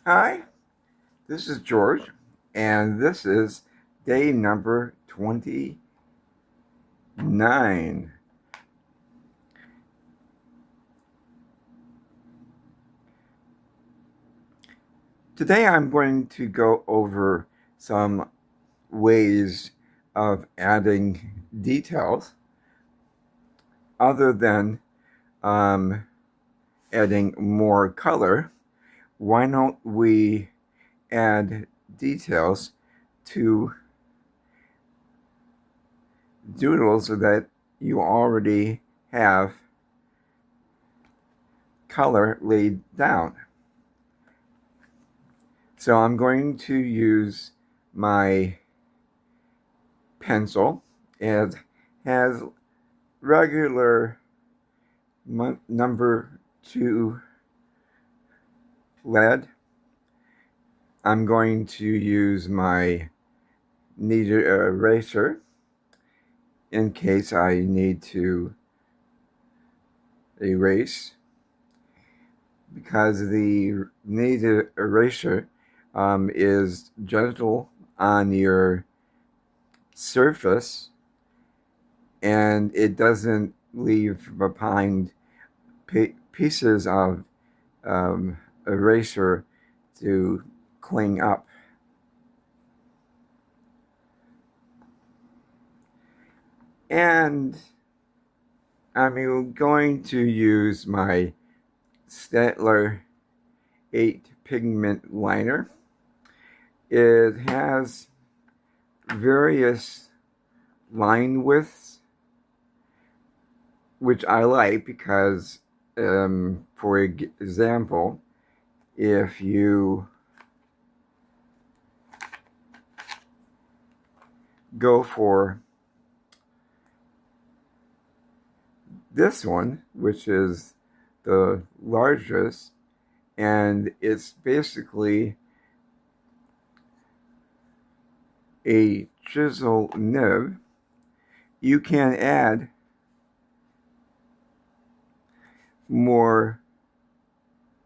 Hi, this is George, and this is day number 29. Today I'm going to go over some ways of adding details other than adding more color. Why don't we add details to doodles that you already have color laid down? So I'm going to use my pencil. It has regular number 2 lead. I'm going to use my kneaded eraser in case I need to erase, because the kneaded eraser is gentle on your surface and it doesn't leave behind pieces of eraser to cling up. And I'm going to use my Staedtler 8 pigment liner. It has various line widths, which I like because, for example, if you go for this one, which is the largest, and it's basically a chisel nib, you can add more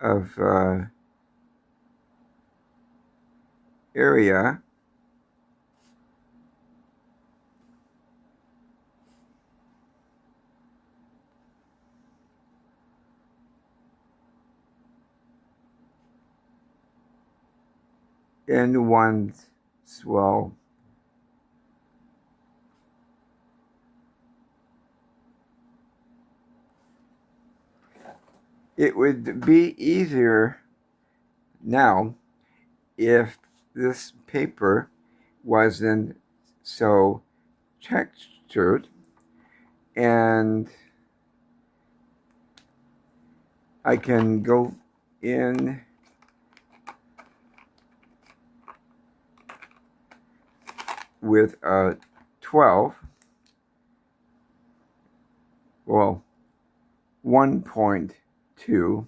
of area in one swell. It would be easier now if this paper wasn't so textured, and I can go in with a 12, well, 1.2,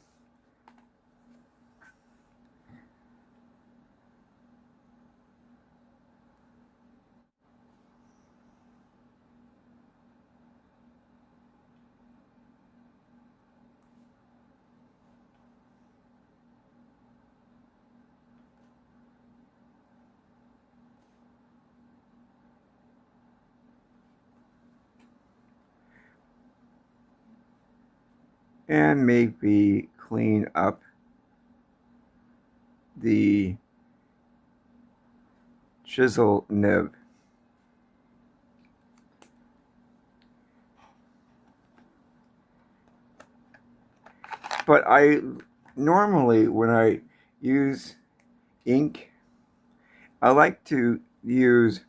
and maybe clean up the chisel nib. But I normally, when I use ink, I like to use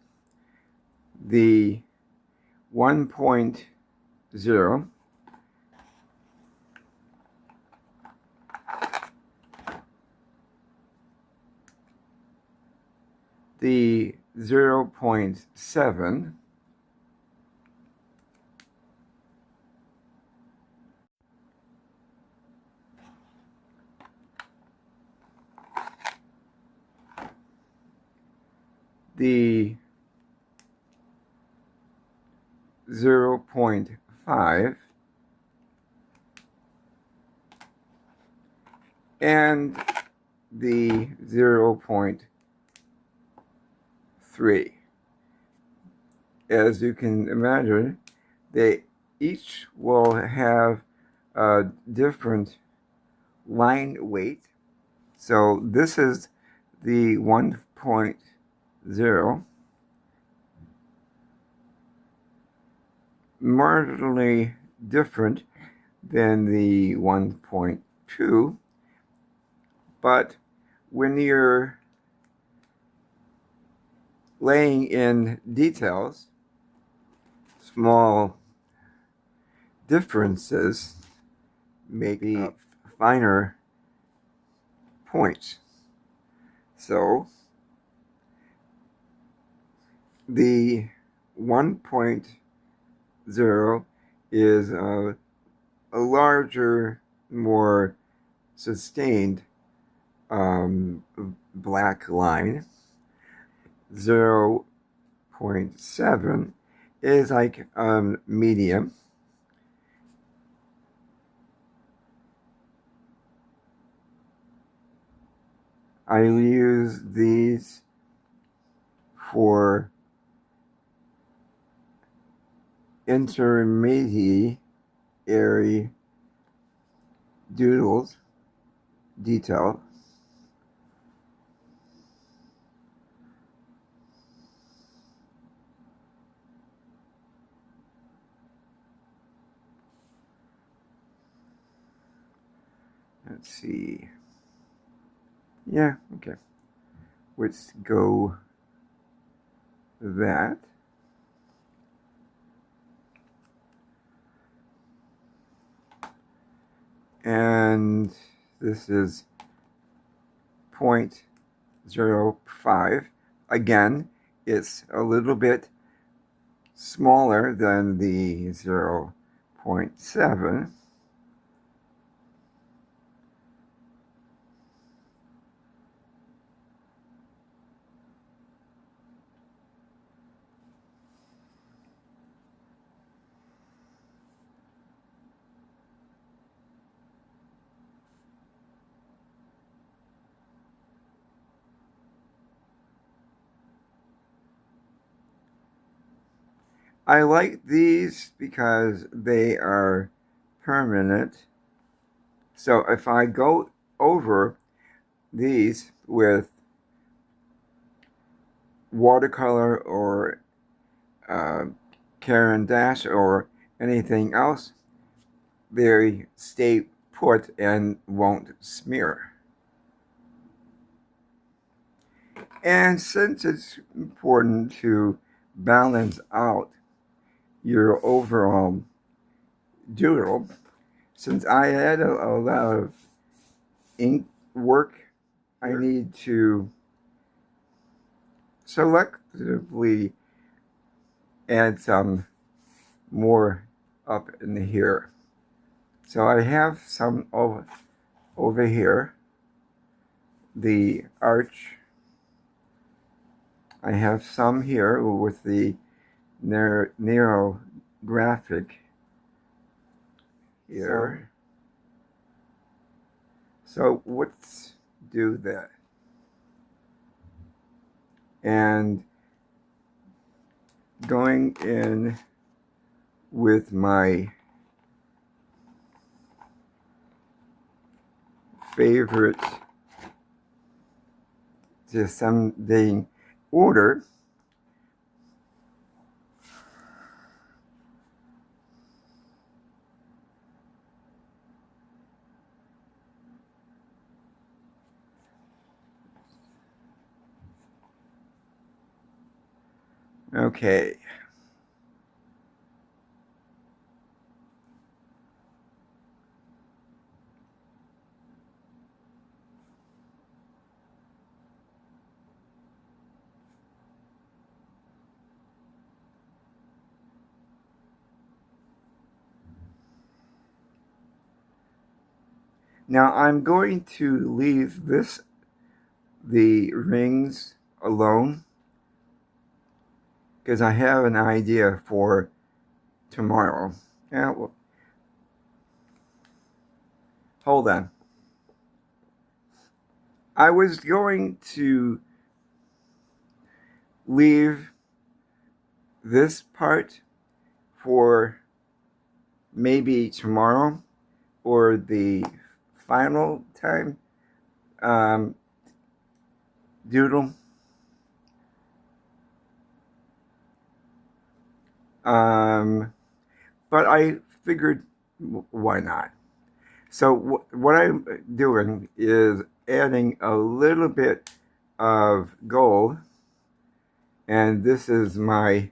the 1.0, the 0.7, the 0.5, and the 0.3. As you can imagine, they each will have a different line weight. So this is the 1.0, marginally different than the 1.2, but when you're laying in details, small differences make the finer points. So the 1.0 is a larger, more sustained black line. 0.7 is like medium. I use these for intermediary doodles detail. Let's see. Yeah, okay. Let's go that. And this is 0.05. Again, it's a little bit smaller than the 0.7. I like these because they are permanent. So if I go over these with watercolor or Caran d'Ache or anything else, they stay put and won't smear. And since it's important to balance out your overall doodle, since I had a lot of ink work, I need to selectively add some more up in here. So I have some over here, the arch. I have some here with the narrow graphic here. So let's do that. And going in with my favorite descending order, okay. Now I'm going to leave the rings alone because I have an idea for tomorrow. Yeah, well, hold on. I was going to leave this part for maybe tomorrow or the final time doodle. But I figured, why not? So what I'm doing is adding a little bit of gold, and this is my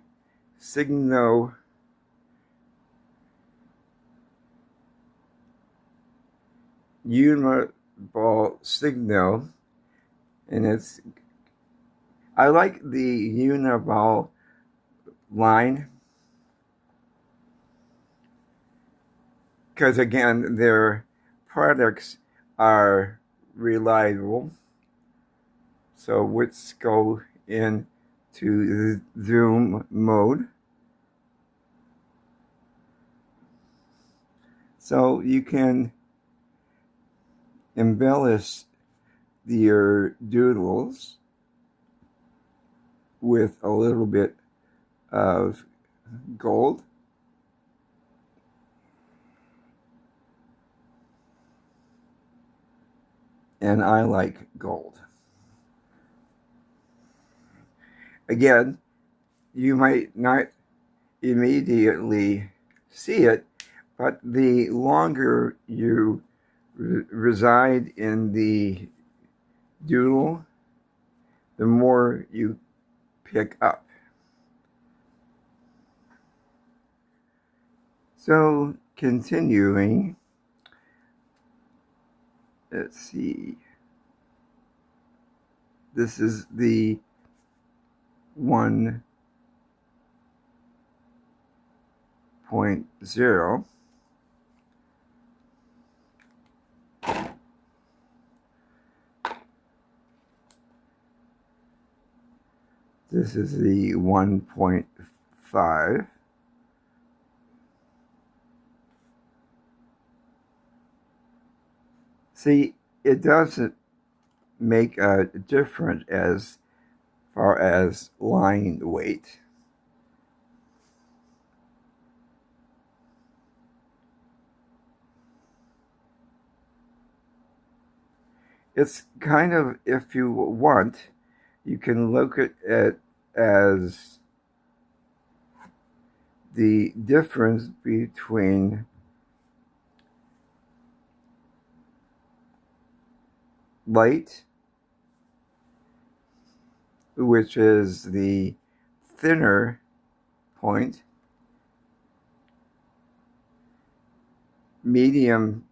Signo Uniball Signo, and I like the Uniball line because, again, their products are reliable. So let's go into the zoom mode. So you can embellish your doodles with a little bit of gold. And I like gold. Again, you might not immediately see it, but the longer you reside in the doodle, the more you pick up. So continuing, let's see. This is the 1.0. This is the 1.5. See, it doesn't make a difference as far as line weight. It's kind of, if you want, you can look at it as the difference between light, which is the thinner point, medium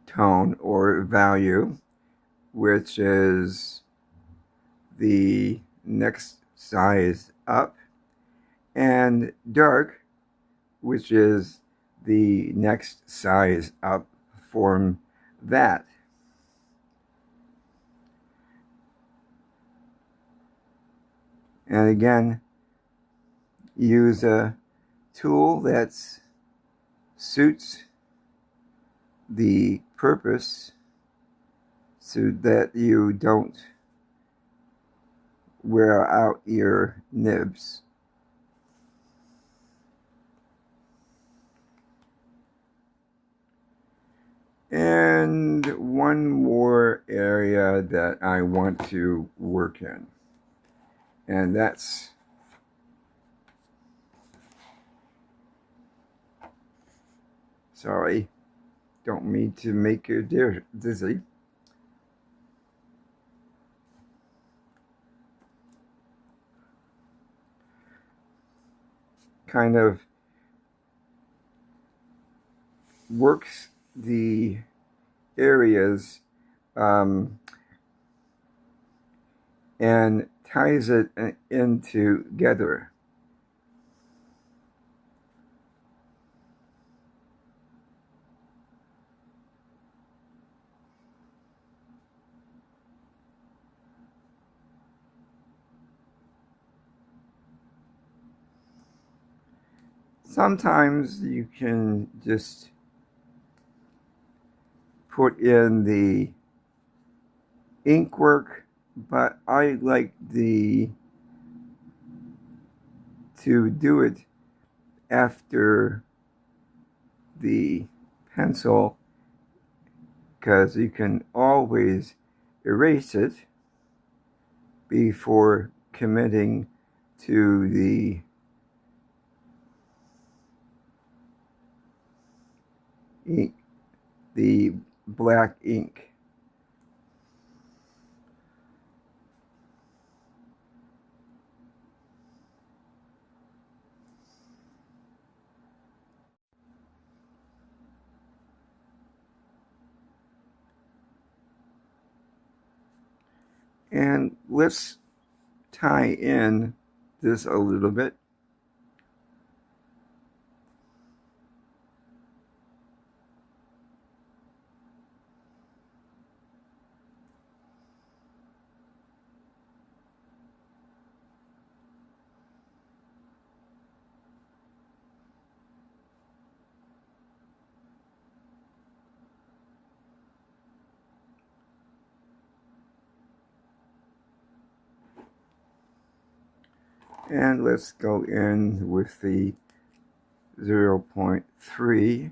tone or value, which is the next size up, and dark, which is the next size up from that. And again, use a tool that suits the purpose so that you don't wear out your nibs. And one more area that I want to work in, and that's sorry, don't mean to make you dizzy. Kind of works the areas and ties it in together. Sometimes you can just put in the ink work, but I like to do it after the pencil, because you can always erase it before committing to the black ink. And let's tie in this a little bit. And let's go in with the 0.3.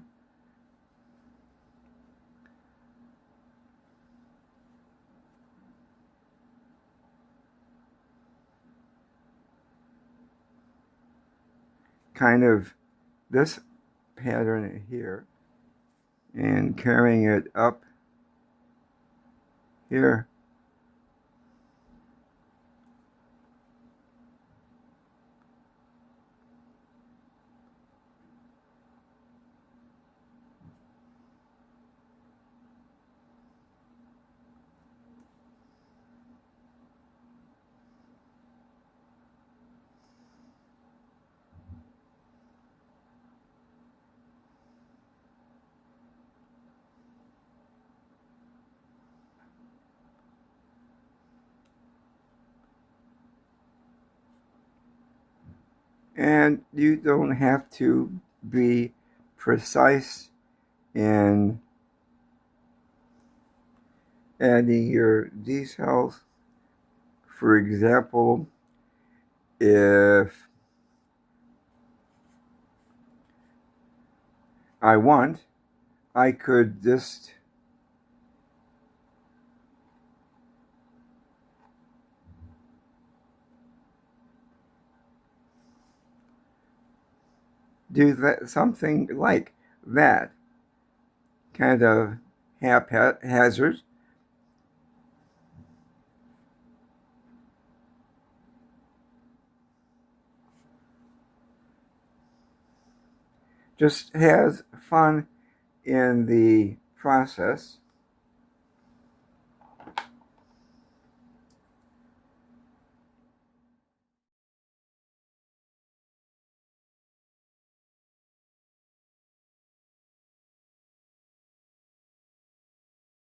Kind of this pattern here, and carrying it up here. And you don't have to be precise in adding your details. For example, if I want, I could just do that, something like that, kind of haphazard. Just has fun in the process.